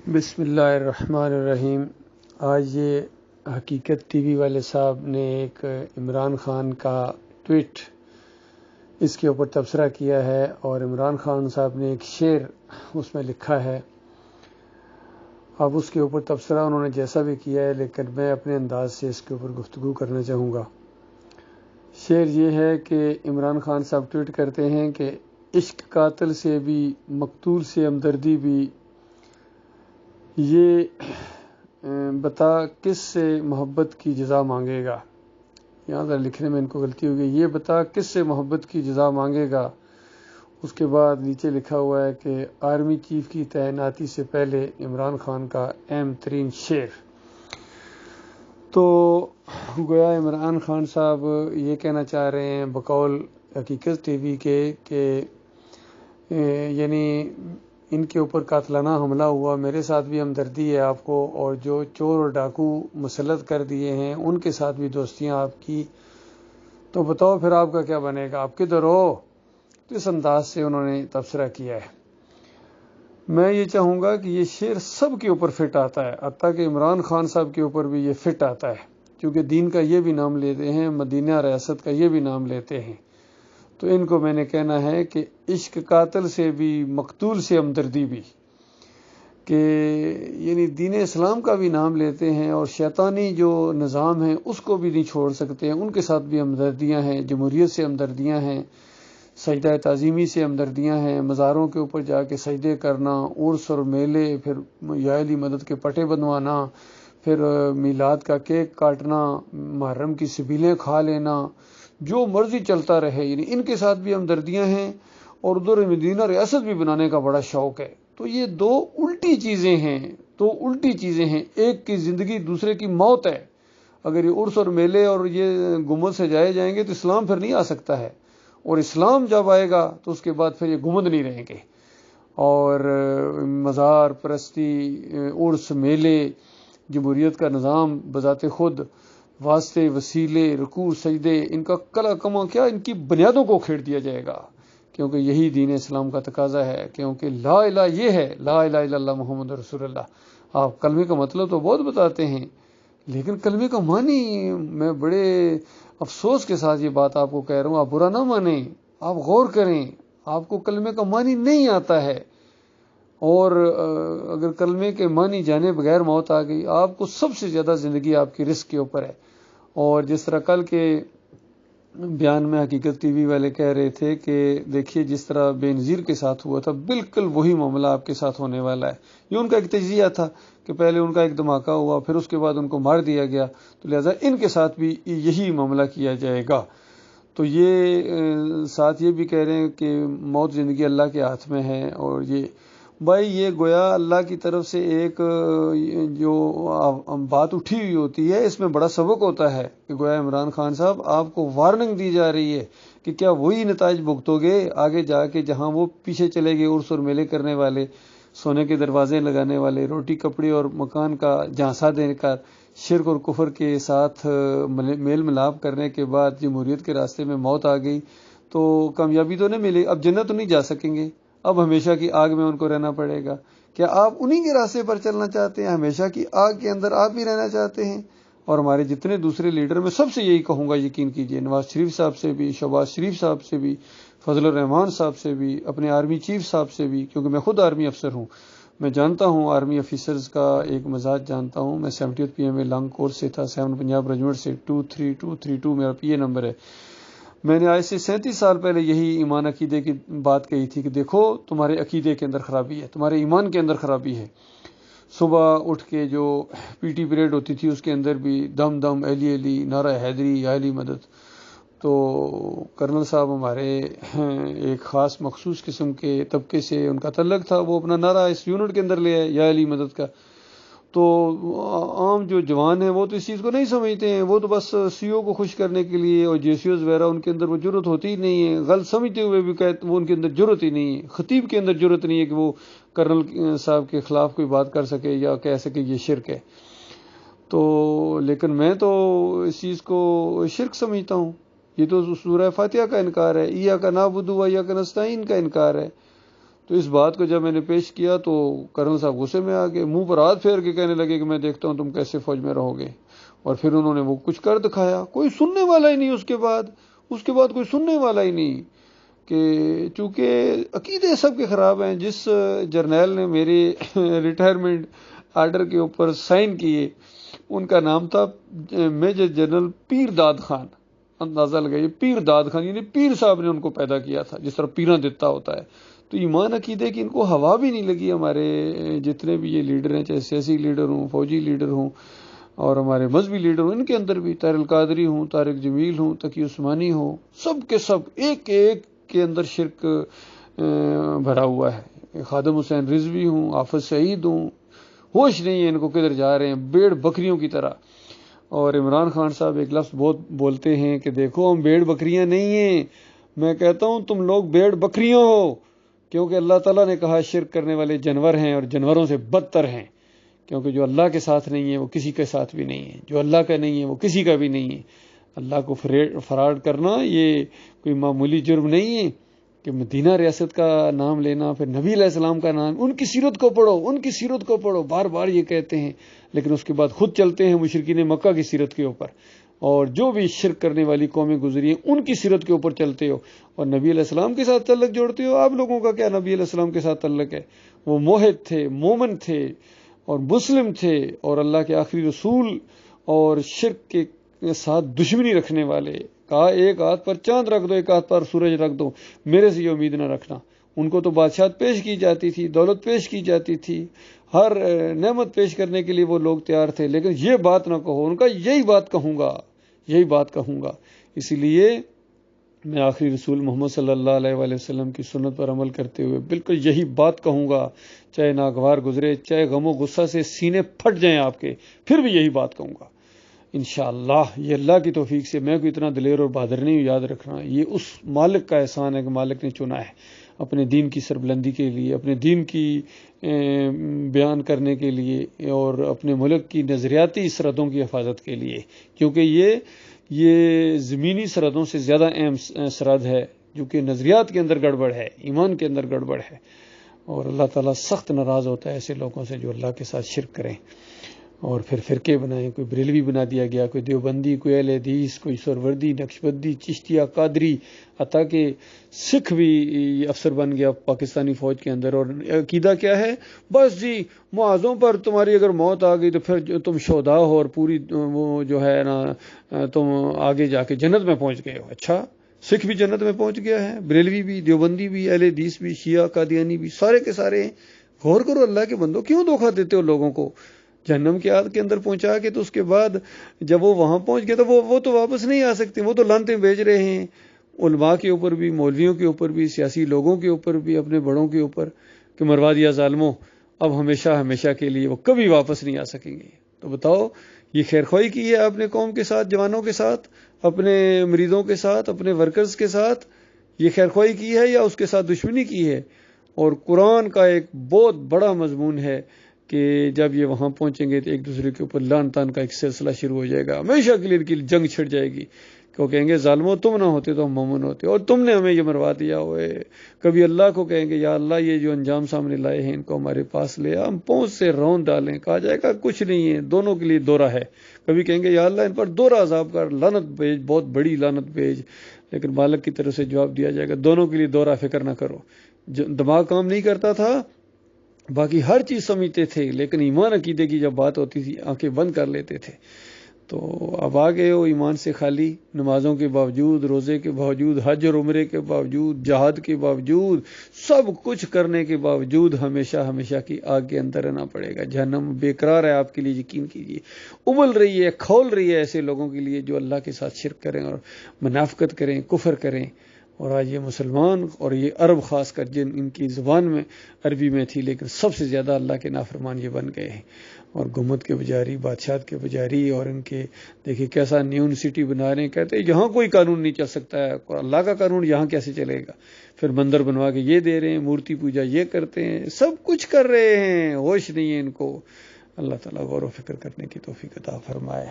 بسم اللہ الرحمن الرحیم۔ آج یہ حقیقت ٹی وی والے صاحب نے ایک عمران خان کا ٹویٹ اس کے اوپر تبصرہ کیا ہے، اور عمران خان صاحب نے ایک شعر اس میں لکھا ہے۔ اب اس کے اوپر تبصرہ انہوں نے جیسا بھی کیا ہے، لیکن میں اپنے انداز سے اس کے اوپر گفتگو کرنا چاہوں گا۔ شعر یہ ہے کہ عمران خان صاحب ٹویٹ کرتے ہیں کہ عشق قاتل سے بھی مقتول سے ہمدردی بھی، یہ بتا کس سے محبت کی جزا مانگے گا۔ یہاں ذرا لکھنے میں ان کو غلطی ہو گئی، یہ بتا کس سے محبت کی جزا مانگے گا۔ اس کے بعد نیچے لکھا ہوا ہے کہ آرمی چیف کی تعیناتی سے پہلے عمران خان کا اہم ترین شعر۔ تو گویا عمران خان صاحب یہ کہنا چاہ رہے ہیں بقول حقیقت ٹی وی کے کہ یعنی ان کے اوپر قاتلانہ حملہ ہوا، میرے ساتھ بھی ہمدردی ہے آپ کو، اور جو چور اور ڈاکو مسلط کر دیے ہیں ان کے ساتھ بھی دوستیاں آپ کی، تو بتاؤ پھر آپ کا کیا بنے گا، آپ کدھر ہو؟ تو اس انداز سے انہوں نے تبصرہ کیا ہے۔ میں یہ چاہوں گا کہ یہ شعر سب کے اوپر فٹ آتا ہے، حتیٰ کہ عمران خان صاحب کے اوپر بھی یہ فٹ آتا ہے، کیونکہ دین کا یہ بھی نام لیتے ہیں، مدینہ ریاست کا یہ بھی نام لیتے ہیں۔ تو ان کو میں نے کہنا ہے کہ عشق قاتل سے بھی مقتول سے ہمدردی بھی، کہ یعنی دین اسلام کا بھی نام لیتے ہیں اور شیطانی جو نظام ہے اس کو بھی نہیں چھوڑ سکتے ہیں، ان کے ساتھ بھی ہمدردیاں ہیں، جمہوریت سے ہمدردیاں ہیں، سجدہ تعظیمی سے ہمدردیاں ہیں، مزاروں کے اوپر جا کے سجدے کرنا، عرس اور میلے، پھر یا علی مدد کے پٹے بنوانا، پھر میلاد کا کیک کاٹنا، محرم کی سبیلیں کھا لینا، جو مرضی چلتا رہے، یعنی ان کے ساتھ بھی ہمدردیاں ہیں، اور ادھر مدینہ ریاست بھی بنانے کا بڑا شوق ہے۔ تو یہ دو الٹی چیزیں ہیں، ایک کی زندگی دوسرے کی موت ہے۔ اگر یہ عرس اور میلے اور یہ گنبد سجائے جائیں گے تو اسلام پھر نہیں آ سکتا ہے، اور اسلام جب آئے گا تو اس کے بعد پھر یہ گنبد نہیں رہیں گے، اور مزار پرستی، عرس میلے، جمہوریت کا نظام بذات خود، واسطے وسیلے، رکوع سجدے، ان کا کلا کما کیا، ان کی بنیادوں کو کھیڑ دیا جائے گا، کیونکہ یہی دین اسلام کا تقاضا ہے، کیونکہ لا الہ یہ ہے، لا الہ الا اللہ محمد رسول اللہ۔ آپ کلمے کا مطلب تو بہت بتاتے ہیں، لیکن کلمے کا معنی، میں بڑے افسوس کے ساتھ یہ بات آپ کو کہہ رہا ہوں، آپ برا نہ مانیں، آپ غور کریں، آپ کو کلمے کا معنی نہیں آتا ہے، اور اگر کلمے کے معنی جانے بغیر موت آ گئی، آپ کو سب سے زیادہ زندگی آپ کی رزق کے اوپر ہے۔ اور جس طرح کل کے بیان میں حقیقت ٹی وی والے کہہ رہے تھے کہ دیکھیے جس طرح بے نظیر کے ساتھ ہوا تھا، بالکل وہی معاملہ آپ کے ساتھ ہونے والا ہے۔ یہ ان کا ایک تجزیہ تھا کہ پہلے ان کا ایک دھماکہ ہوا، پھر اس کے بعد ان کو مار دیا گیا، تو لہٰذا ان کے ساتھ بھی یہی معاملہ کیا جائے گا۔ تو یہ ساتھ یہ بھی کہہ رہے ہیں کہ موت زندگی اللہ کے ہاتھ میں ہے، اور یہ بھائی یہ گویا اللہ کی طرف سے ایک جو بات اٹھی ہوئی ہوتی ہے، اس میں بڑا سبق ہوتا ہے کہ گویا عمران خان صاحب آپ کو وارننگ دی جا رہی ہے کہ کیا وہی نتائج بھگتو گے آگے جا کے، جہاں وہ پیچھے چلے گئے عرس اور میلے کرنے والے، سونے کے دروازے لگانے والے، روٹی کپڑے اور مکان کا جھانسا دے کر شرک اور کفر کے ساتھ میل ملاپ کرنے کے بعد جمہوریت کے راستے میں موت آ گئی، تو کامیابی تو نہیں ملے، اب جنت تو نہیں جا سکیں گے، اب ہمیشہ کی آگ میں ان کو رہنا پڑے گا۔ کیا آپ انہی کے راستے پر چلنا چاہتے ہیں؟ ہمیشہ کی آگ کے اندر آپ بھی رہنا چاہتے ہیں؟ اور ہمارے جتنے دوسرے لیڈر، میں سب سے یہی کہوں گا، یقین کیجئے، نواز شریف صاحب سے بھی، شہباز شریف صاحب سے بھی، فضل الرحمان صاحب سے بھی، اپنے آرمی چیف صاحب سے بھی، کیونکہ میں خود آرمی افسر ہوں، میں جانتا ہوں آرمی افیسرز کا ایک مزاج جانتا ہوں۔ میں 70th P M A long course سے تھا، 7 پنجاب ریجمنٹ سے، 23232 میرا پی اے نمبر ہے۔ میں نے آج سے 37 سال پہلے یہی ایمان عقیدے کی بات کہی تھی کہ دیکھو تمہارے عقیدے کے اندر خرابی ہے، تمہارے ایمان کے اندر خرابی ہے۔ صبح اٹھ کے جو پی ٹی پریڈ ہوتی تھی اس کے اندر بھی دم دم علی علی، نعرہ حیدری، یا علی مدد۔ تو کرنل صاحب ہمارے ایک خاص مخصوص قسم کے طبقے سے ان کا تعلق تھا، وہ اپنا نعرہ اس یونٹ کے اندر لے آئے، یا علی مدد کا۔ تو عام جو جوان ہیں وہ تو اس چیز کو نہیں سمجھتے ہیں، وہ تو بس سی او کو خوش کرنے کے لیے اور جے سی اوز وغیرہ، ان کے اندر وہ جرت ہوتی ہی نہیں ہے، غلط سمجھتے ہوئے بھی کہتے وہ ان کے اندر جرت ہی نہیں ہے، خطیب کے اندر جرت نہیں ہے کہ وہ کرنل صاحب کے خلاف کوئی بات کر سکے یا کہہ سکے یہ شرک ہے۔ تو لیکن میں تو اس چیز کو شرک سمجھتا ہوں، یہ تو سورہ فاتحہ کا انکار ہے، ایاک نعبد و ایاک نستعین کا انکار ہے۔ تو تو اس بات کو جب میں نے پیش کیا تو کرنل صاحب غصے میں آ گئے، منہ پر ہاتھ پھیر کے کہنے لگے کہ میں دیکھتا ہوں تم کیسے فوج میں رہو گے، اور پھر انہوں نے وہ کچھ کر دکھایا، کوئی سننے والا ہی نہیں اس کے بعد کوئی سننے والا ہی نہیں، کہ چونکہ عقیدے سب کے خراب ہیں۔ جس جرنیل نے میرے ریٹائرمنٹ آرڈر کے اوپر سائن کیے ان کا نام تھا میجر جنرل پیر داد خان، اندازہ لگائیے، پیر داد خان، یعنی پیر صاحب نے ان کو پیدا کیا تھا، جس طرح پیراں دیتا ہوتا ہے۔ تو ایمان عقیدے کی ان کو ہوا بھی نہیں لگی۔ ہمارے جتنے بھی یہ لیڈر ہیں، چاہے سیاسی لیڈر ہوں، فوجی لیڈر ہوں، اور ہمارے مذہبی لیڈر ہوں، ان کے اندر بھی طاہر القادری ہوں، طارق جمیل ہوں، تقی عثمانی ہوں، سب کے سب ایک ایک کے اندر شرک بھرا ہوا ہے۔ خادم حسین رضوی ہوں، حافظ سعید ہوں، ہوش نہیں ہے ان کو کدھر جا رہے ہیں، بھیڑ بکریوں کی طرح۔ اور عمران خان صاحب ایک لفظ بہت بولتے ہیں کہ دیکھو ہم بھیڑ بکریاں نہیں ہیں، میں کہتا ہوں تم لوگ بھیڑ بکریاں ہو، کیونکہ اللہ تعالیٰ نے کہا شرک کرنے والے جانور ہیں اور جانوروں سے بدتر ہیں، کیونکہ جو اللہ کے ساتھ نہیں ہے وہ کسی کے ساتھ بھی نہیں ہے، جو اللہ کا نہیں ہے وہ کسی کا بھی نہیں ہے۔ اللہ کو فراڈ کرنا یہ کوئی معمولی جرم نہیں ہے کہ مدینہ ریاست کا نام لینا، پھر نبی علیہ السلام کا نام، ان کی سیرت کو پڑھو، ان کی سیرت کو پڑھو، بار بار یہ کہتے ہیں، لیکن اس کے بعد خود چلتے ہیں مشرکین مکہ کی سیرت کے اوپر، اور جو بھی شرک کرنے والی قومیں گزری ہیں ان کی سیرت کے اوپر چلتے ہو، اور نبی علیہ السلام کے ساتھ تعلق جوڑتے ہو۔ آپ لوگوں کا کیا نبی علیہ السلام کے ساتھ تعلق ہے؟ وہ موحد تھے، مومن تھے اور مسلم تھے، اور اللہ کے آخری رسول، اور شرک کے ساتھ دشمنی رکھنے والے۔ کہا ایک ہاتھ پر چاند رکھ دو، ایک ہاتھ پر سورج رکھ دو، میرے سے یہ امید نہ رکھنا۔ ان کو تو بادشاہت پیش کی جاتی تھی، دولت پیش کی جاتی تھی، ہر نعمت پیش کرنے کے لیے وہ لوگ تیار تھے، لیکن یہ بات نہ کہو۔ ان کا یہی بات کہوں گا، اسی لیے میں آخری رسول محمد صلی اللہ علیہ وآلہ وسلم کی سنت پر عمل کرتے ہوئے بالکل یہی بات کہوں گا، چاہے ناگوار گزرے، چاہے غم و غصہ سے سینے پھٹ جائیں آپ کے، پھر بھی یہی بات کہوں گا انشاءاللہ۔ یہ اللہ کی توفیق سے، میں کوئی اتنا دلیر اور بہادر نہیں ہوں، یاد رکھنا یہ اس مالک کا احسان ہے کہ مالک نے چنا ہے اپنے دین کی سربلندی کے لیے، اپنے دین کی بیان کرنے کے لیے، اور اپنے ملک کی نظریاتی سرحدوں کی حفاظت کے لیے، کیونکہ یہ زمینی سرحدوں سے زیادہ اہم سرحد ہے، جو کہ نظریات کے اندر گڑبڑ ہے، ایمان کے اندر گڑبڑ ہے، اور اللہ تعالیٰ سخت ناراض ہوتا ہے ایسے لوگوں سے جو اللہ کے ساتھ شرک کریں اور پھر فرقے بنائیں۔ کوئی بریلوی بنا دیا گیا، کوئی دیوبندی، کوئی اہل حدیث، کوئی سہروردی، نقشبندی، چشتیہ، قادری، حتیٰ کہ سکھ بھی افسر بن گیا پاکستانی فوج کے اندر، اور عقیدہ کیا ہے؟ بس جی معاذوں پر تمہاری اگر موت آ گئی تو پھر تم شہداء ہو، اور پوری وہ جو ہے نا تم آگے جا کے جنت میں پہنچ گئے ہو۔ اچھا، سکھ بھی جنت میں پہنچ گیا ہے، بریلوی بھی، دیوبندی بھی، اہل حدیث بھی، شیعہ قادیانی بھی، سارے کے سارے ہیں۔ غور کرو اللہ کے بندو، کیوں دھوکہ دیتے ہو لوگوں کو؟ جہنم کی آگ کے اندر پہنچا کے تو اس کے بعد جب وہ وہاں پہنچ گئے تو وہ تو واپس نہیں آ سکتے، وہ تو لعنتیں بھیج رہے ہیں علماء کے اوپر بھی، مولویوں کے اوپر بھی، سیاسی لوگوں کے اوپر بھی، اپنے بڑوں کے اوپر، کہ مروا دیا ظالموں، اب ہمیشہ کے لیے وہ کبھی واپس نہیں آ سکیں گے۔ تو بتاؤ یہ خیرخواہی کی ہے آپ نے قوم کے ساتھ، جوانوں کے ساتھ، اپنے مریضوں کے ساتھ، اپنے ورکرز کے ساتھ، یہ خیرخواہی کی ہے یا اس کے ساتھ دشمنی کی ہے؟ اور قرآن کا ایک بہت بڑا مضمون ہے کہ جب یہ وہاں پہنچیں گے تو ایک دوسرے کے اوپر لعن طعن کا ایک سلسلہ شروع ہو جائے گا، ہمیشہ کے لیے ان کی جنگ چھڑ جائے گی، کہ وہ کہیں گے ظالموں تم نہ ہوتے تو ہم مومن ہوتے، اور تم نے ہمیں یہ مروا دیا ہوئے۔ کبھی اللہ کو کہیں گے یا اللہ یہ جو انجام سامنے لائے ہیں ان کو ہمارے پاس لے آ، ہم پونچھ سے رون ڈالیں، کہا جائے گا کچھ نہیں ہے، دونوں کے لیے دورہ ہے۔ کبھی کہیں گے یا اللہ ان پر دورہ عذاب کر، لعنت بھیج، بہت بڑی لعنت بھیج، لیکن مالک کی طرف سے جواب دیا جائے گا دونوں کے لیے دورہ، فکر نہ کرو۔ دماغ کام نہیں کرتا تھا، باقی ہر چیز سمجھتے تھے، لیکن ایمان عقیدے کی جب بات ہوتی تھی آنکھیں بند کر لیتے تھے۔ تو اب آ گئے ہو ایمان سے خالی، نمازوں کے باوجود، روزے کے باوجود، حج اور عمرے کے باوجود، جہاد کے باوجود، سب کچھ کرنے کے باوجود ہمیشہ کی آگ کے اندر رہنا پڑے گا۔ جہنم بے قرار ہے آپ کے لیے، یقین کیجیے، ابل رہی ہے، کھول رہی ہے ایسے لوگوں کے لیے جو اللہ کے ساتھ شرک کریں اور منافقت کریں، کفر کریں۔ اور آج یہ مسلمان اور یہ عرب خاص کر جن ان کی زبان میں عربی میں تھی، لیکن سب سے زیادہ اللہ کے نافرمان یہ بن گئے ہیں، اور گمت کے پجاری، بادشاہت کے پجاری، اور ان کے دیکھیے کیسا نیون سٹی بنا رہے ہیں، کہتے ہیں یہاں کوئی قانون نہیں چل سکتا ہے، اللہ کا قانون یہاں کیسے چلے گا؟ پھر مندر بنوا کے یہ دے رہے ہیں، مورتی پوجا یہ کرتے ہیں، سب کچھ کر رہے ہیں، ہوش نہیں ہے ان کو۔ اللہ تعالیٰ غور و فکر کرنے کی توفیق عطا فرمائے۔